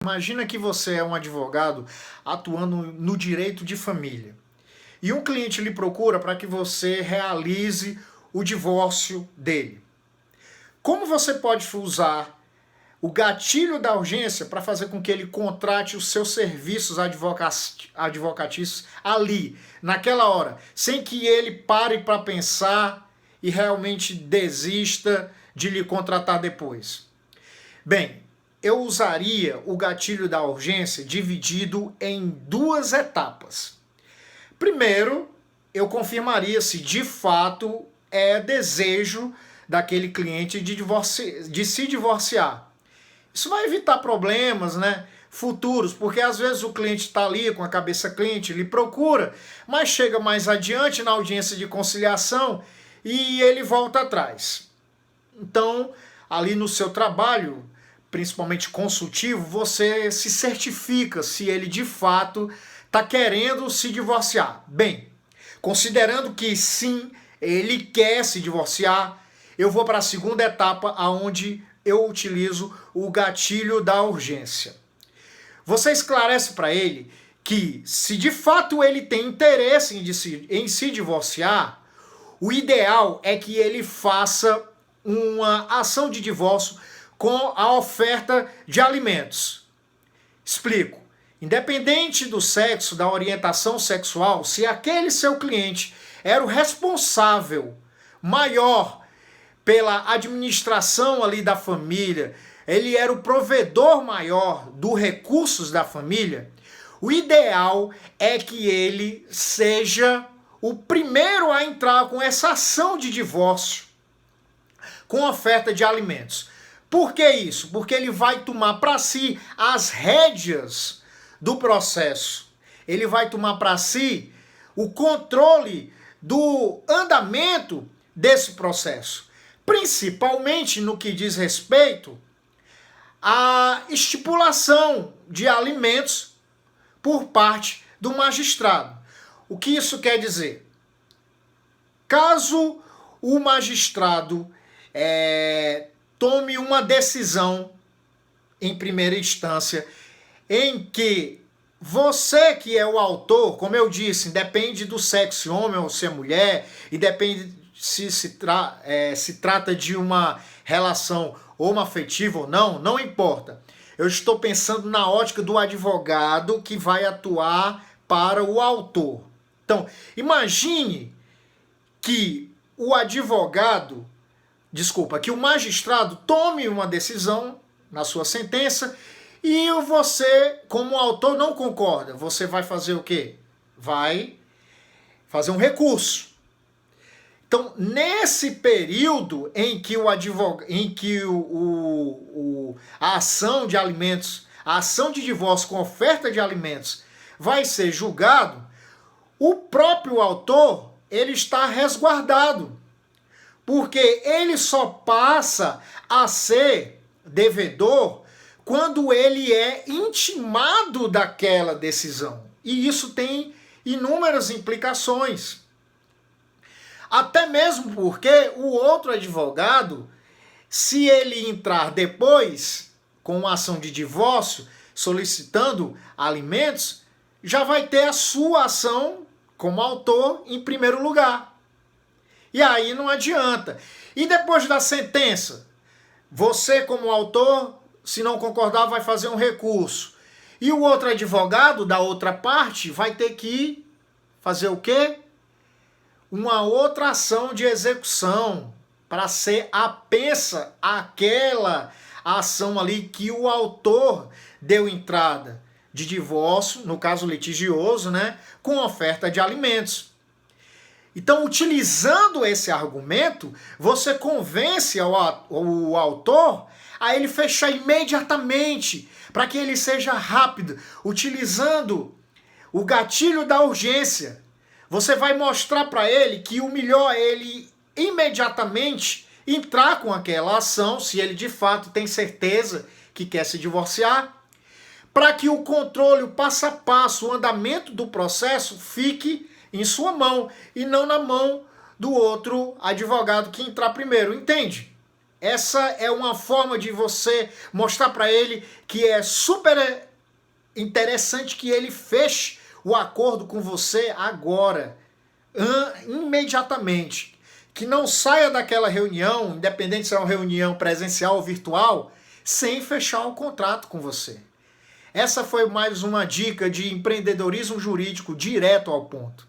Imagina que você é um advogado atuando no direito de família e um cliente lhe procura para que você realize o divórcio dele. Como você pode usar o gatilho da urgência para fazer com que ele contrate os seus serviços advocatícios ali, naquela hora, sem que ele pare para pensar e realmente desista de lhe contratar depois? Bem, eu usaria o gatilho da urgência dividido em duas etapas. Primeiro, eu confirmaria se de fato é desejo daquele cliente de se divorciar. Isso vai evitar problemas, futuros, porque às vezes o cliente está ali com a cabeça quente, ele procura, mas chega mais adiante na audiência de conciliação e ele volta atrás. Então, ali no seu trabalho, principalmente consultivo, você se certifica se ele de fato está querendo se divorciar. Bem, considerando que sim, ele quer se divorciar, eu vou para a segunda etapa, onde eu utilizo o gatilho da urgência. Você esclarece para ele que, se de fato ele tem interesse em se divorciar, o ideal é que ele faça uma ação de divórcio com a oferta de alimentos. Explico. Independente do sexo, da orientação sexual, se aquele seu cliente era o responsável maior pela administração ali da família, ele era o provedor maior dos recursos da família, o ideal é que ele seja o primeiro a entrar com essa ação de divórcio, com oferta de alimentos. Por que isso? Porque ele vai tomar para si as rédeas do processo. Ele vai tomar para si o controle do andamento desse processo. Principalmente no que diz respeito à estipulação de alimentos por parte do magistrado. O que isso quer dizer? Caso o magistrado tome uma decisão em primeira instância em que você que é o autor, como eu disse, independe do sexo, homem ou se é mulher, e depende se trata de uma relação homoafetiva ou não, não importa. Eu estou pensando na ótica do advogado que vai atuar para o autor. Então, imagine que que o magistrado tome uma decisão na sua sentença e você, como autor, não concorda. Você vai fazer o quê? Vai fazer um recurso. Então, nesse período em que a ação de alimentos, a ação de divórcio com oferta de alimentos vai ser julgado, o próprio autor, ele está resguardado. Porque ele só passa a ser devedor quando ele é intimado daquela decisão. E isso tem inúmeras implicações. Até mesmo porque o outro advogado, se ele entrar depois com uma ação de divórcio, solicitando alimentos, já vai ter a sua ação como autor em primeiro lugar. E aí não adianta. E depois da sentença, você como autor, se não concordar, vai fazer um recurso. E o outro advogado da outra parte vai ter que fazer o quê? Uma outra ação de execução para ser apensa àquela ação ali que o autor deu entrada de divórcio, no caso litigioso, com oferta de alimentos. Então, utilizando esse argumento, você convence o autor a ele fechar imediatamente, para que ele seja rápido, utilizando o gatilho da urgência. Você vai mostrar para ele que o melhor é ele imediatamente entrar com aquela ação, se ele de fato tem certeza que quer se divorciar, para que o controle, o passo a passo, o andamento do processo fique em sua mão e não na mão do outro advogado que entrar primeiro, entende? Essa é uma forma de você mostrar para ele que é super interessante que ele feche o acordo com você agora, imediatamente. Que não saia daquela reunião, independente se é uma reunião presencial ou virtual, sem fechar um contrato com você. Essa foi mais uma dica de empreendedorismo jurídico direto ao ponto.